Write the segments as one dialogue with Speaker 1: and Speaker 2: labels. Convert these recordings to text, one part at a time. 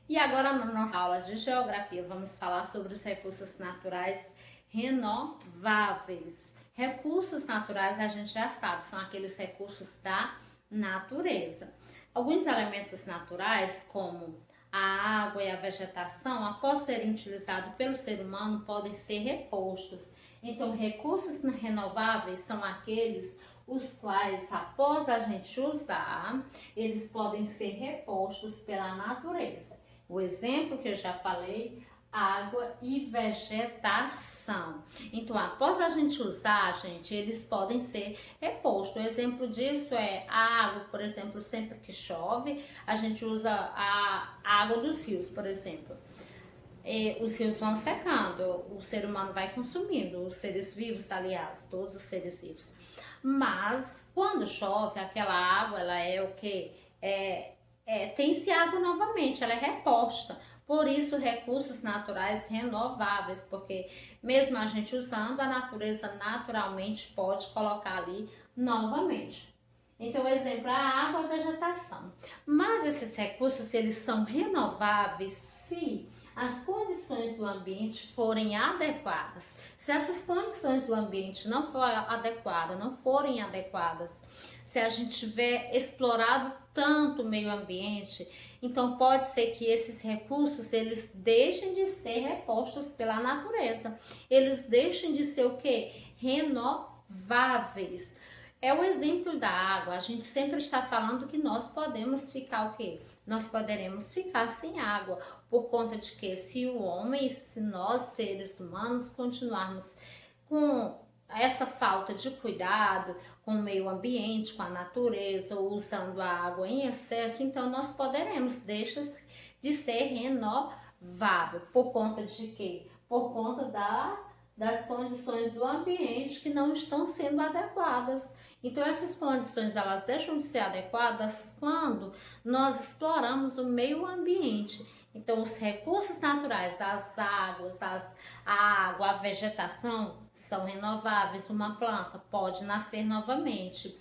Speaker 1: E agora, na nossa aula de geografia, vamos falar sobre os recursos naturais renováveis. Recursos naturais, a gente já sabe, são aqueles recursos da natureza. Alguns elementos naturais, como a água e a vegetação, após serem utilizados pelo ser humano, podem ser repostos. Então, recursos renováveis são aqueles os quais, após a gente usar, eles podem ser repostos pela natureza. O exemplo que eu já falei, água e vegetação. Então, após a gente usar, gente, eles podem ser repostos. O exemplo disso é a água, por exemplo, sempre que chove, a gente usa a água dos rios, por exemplo. Os rios vão secando, o ser humano vai consumindo, os seres vivos, aliás, todos os seres vivos. Mas quando chove, aquela água, ela é o que? Tem-se água novamente, ela é reposta. Por isso, recursos naturais renováveis, porque mesmo a gente usando, a natureza naturalmente pode colocar ali novamente. Então, o exemplo é a água e a vegetação. Mas esses recursos, eles são renováveis se as condições do ambiente forem adequadas. Se essas condições do ambiente não forem adequadas, se a gente tiver explorado tanto o meio ambiente, então pode ser que esses recursos eles deixem de ser repostos pela natureza. Eles deixem de ser o quê? Renováveis. É o exemplo da água. A gente sempre está falando que nós podemos ficar o quê? Nós poderemos ficar sem água, por conta de que se o homem, se nós seres humanos continuarmos com essa falta de cuidado com o meio ambiente, com a natureza, ou usando a água em excesso, então nós poderemos deixar de ser renovável. Por conta de quê? Por conta das condições do ambiente que não estão sendo adequadas. Então essas condições elas deixam de ser adequadas quando nós exploramos o meio ambiente. Então os recursos naturais, as águas, a água, a vegetação são renováveis. Uma planta pode nascer novamente.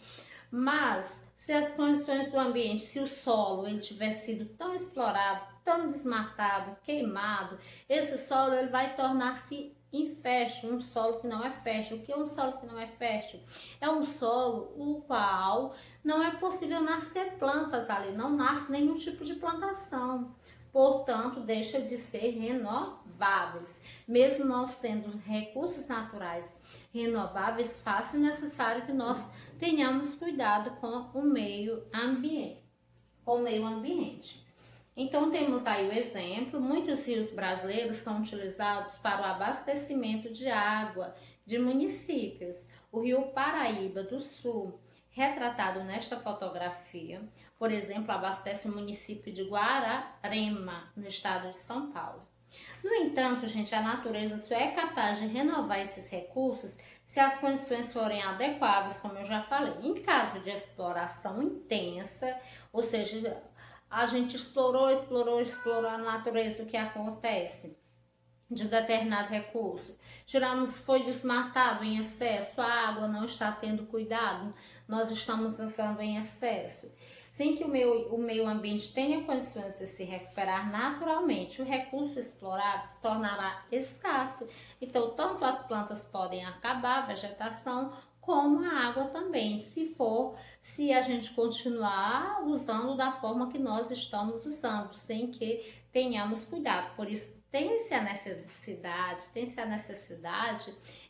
Speaker 1: Mas se as condições do ambiente, se o solo ele tiver sido tão explorado, tão desmatado, queimado, esse solo ele vai tornar-se infértil, um solo que não é fértil. O que é um solo que não é fértil? É um solo o qual não é possível nascer plantas ali, não nasce nenhum tipo de plantação. Portanto, deixa de ser renováveis. Mesmo nós tendo recursos naturais renováveis, faz necessário que nós tenhamos cuidado com o meio ambiente. Então temos aí o exemplo, muitos rios brasileiros são utilizados para o abastecimento de água de municípios. O rio Paraíba do Sul, retratado nesta fotografia, por exemplo, abastece o município de Guararema, no estado de São Paulo. No entanto, gente, a natureza só é capaz de renovar esses recursos se as condições forem adequadas, como eu já falei. Em caso de exploração intensa, ou seja, a gente explorou a natureza, o que acontece? De um determinado recurso. Geralmente foi desmatado em excesso, a água não está tendo cuidado, nós estamos usando em excesso. Sem que o meio ambiente tenha condições de se recuperar naturalmente, o recurso explorado se tornará escasso. Então, tanto as plantas podem acabar, a vegetação, como a água também, se a gente continuar usando da forma que nós estamos usando, sem que tenhamos cuidado. Por isso, tem-se a necessidade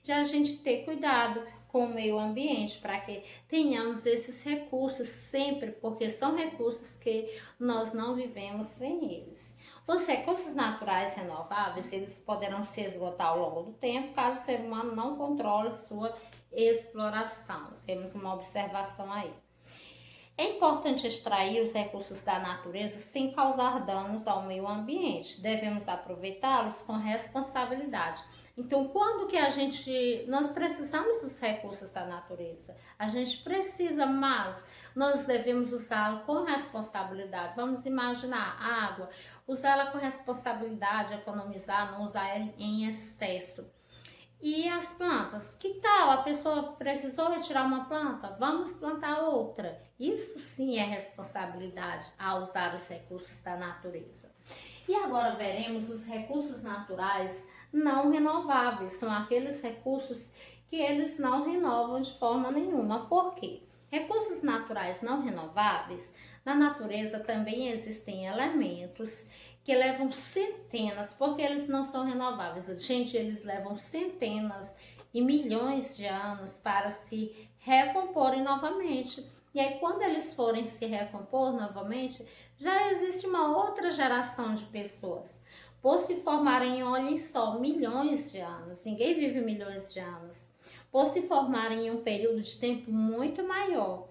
Speaker 1: de a gente ter cuidado com o meio ambiente, para que tenhamos esses recursos sempre, porque são recursos que nós não vivemos sem eles. Os recursos naturais renováveis, eles poderão se esgotar ao longo do tempo, caso o ser humano não controle sua exploração. Temos uma observação aí. É importante extrair os recursos da natureza sem causar danos ao meio ambiente. Devemos aproveitá-los com responsabilidade. Então, quando que nós precisamos dos recursos da natureza? A gente precisa, mas nós devemos usá-lo com responsabilidade. Vamos imaginar a água, usá-la com responsabilidade, economizar, não usar em excesso. E as plantas? Que tal? A pessoa precisou retirar uma planta? Vamos plantar outra. Isso sim é responsabilidade ao usar os recursos da natureza. E agora veremos os recursos naturais não renováveis. São aqueles recursos que eles não renovam de forma nenhuma. Por quê? Recursos naturais não renováveis, na natureza também existem elementos que levam centenas, porque eles não são renováveis. Gente, eles levam centenas e milhões de anos para se recomporem novamente. E aí, quando eles forem se recompor novamente, já existe uma outra geração de pessoas. Por se formarem, olhem só, milhões de anos. Ninguém vive milhões de anos. Por se formarem em um período de tempo muito maior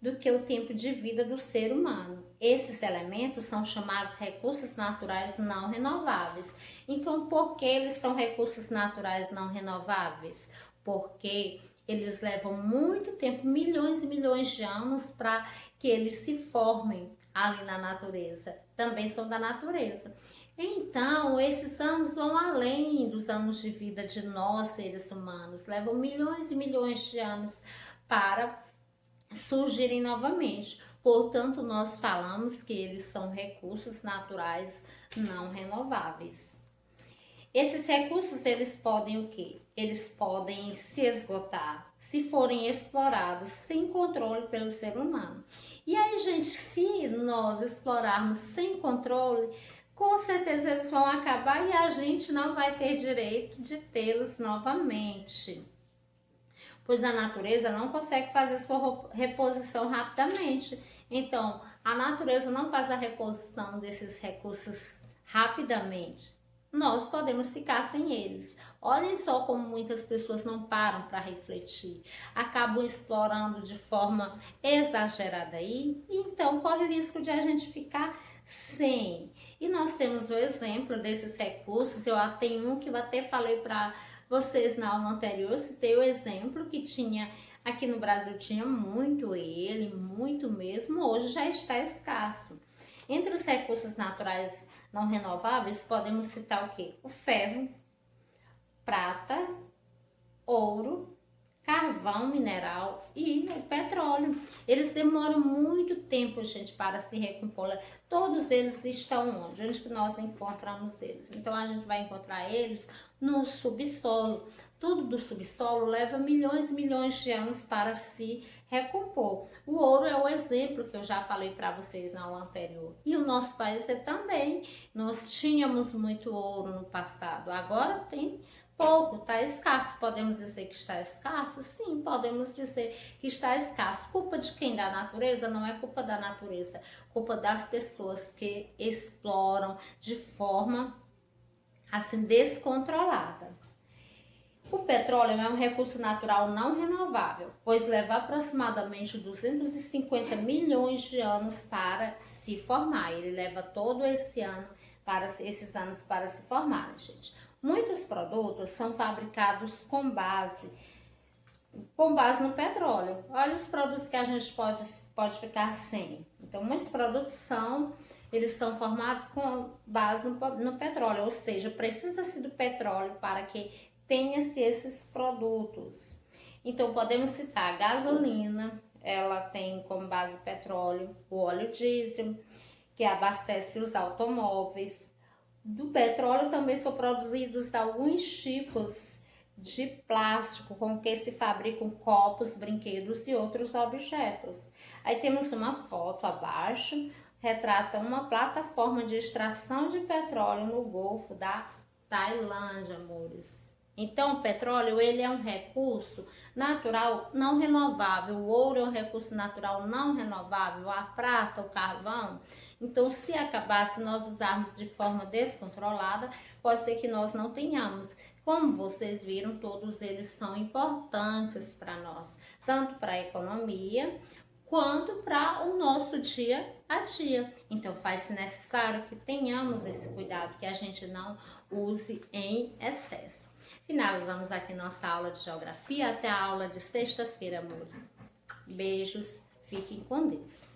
Speaker 1: do que o tempo de vida do ser humano. Esses elementos são chamados recursos naturais não renováveis. Então, por que eles são recursos naturais não renováveis? Porque eles levam muito tempo, milhões e milhões de anos, para que eles se formem ali na natureza. Também são da natureza. Então, esses anos vão além dos anos de vida de nós, seres humanos. Levam milhões e milhões de anos para surgirem novamente. Portanto, nós falamos que eles são recursos naturais não renováveis. Esses recursos, eles podem o quê? Eles podem se esgotar se forem explorados sem controle pelo ser humano. E aí, gente, se nós explorarmos sem controle, com certeza eles vão acabar e a gente não vai ter direito de tê-los novamente. Pois a natureza não consegue fazer sua reposição rapidamente. Então, a natureza não faz a reposição desses recursos rapidamente. Nós podemos ficar sem eles. Olhem só como muitas pessoas não param para refletir, acabam explorando de forma exagerada aí, então corre o risco de a gente ficar sem. E nós temos o exemplo desses recursos. Eu tenho um que eu até falei para vocês na aula anterior, citei o exemplo que tinha aqui no Brasil, tinha muito ele, muito mesmo, hoje já está escasso. Entre os recursos naturais não renováveis, podemos citar o quê? O ferro, prata, ouro, carvão mineral e o petróleo. Eles demoram muito tempo, gente, para se recompor. Todos eles estão onde? Onde que nós encontramos eles? Então, a gente vai encontrar eles no subsolo. Tudo do subsolo leva milhões e milhões de anos para se recompor. O ouro é o exemplo que eu já falei para vocês na aula anterior. E o nosso país é também. Nós tínhamos muito ouro no passado. Agora tem pouco, está escasso. Podemos dizer que está escasso? Sim, podemos dizer que está escasso. Culpa de quem? Da natureza? Não é culpa da natureza. Culpa das pessoas que exploram de forma assim descontrolada. O petróleo é um recurso natural não renovável, pois leva aproximadamente 250 milhões de anos para se formar. Ele leva todo esses anos para se formar, gente. Muitos produtos são fabricados com base no petróleo. Olha os produtos que a gente pode ficar sem. Então, muitos produtos eles são formados com base no petróleo, ou seja, precisa-se do petróleo para que tenha-se esses produtos. Então, podemos citar a gasolina, ela tem como base petróleo, o óleo diesel, que abastece os automóveis. Do petróleo também são produzidos alguns tipos de plástico com que se fabricam copos, brinquedos e outros objetos. Aí temos uma foto abaixo, retrata uma plataforma de extração de petróleo no Golfo da Tailândia, amores. Então, o petróleo, ele é um recurso natural não renovável. O ouro é um recurso natural não renovável. A prata, o carvão. Então, se acabar, se nós usarmos de forma descontrolada, pode ser que nós não tenhamos. Como vocês viram, todos eles são importantes para nós, tanto para a economia, quanto para o nosso dia a dia. Então, faz-se necessário que tenhamos esse cuidado, que a gente não use em excesso. Finalizamos aqui nossa aula de geografia. Até a aula de sexta-feira, amores. Beijos, fiquem com Deus.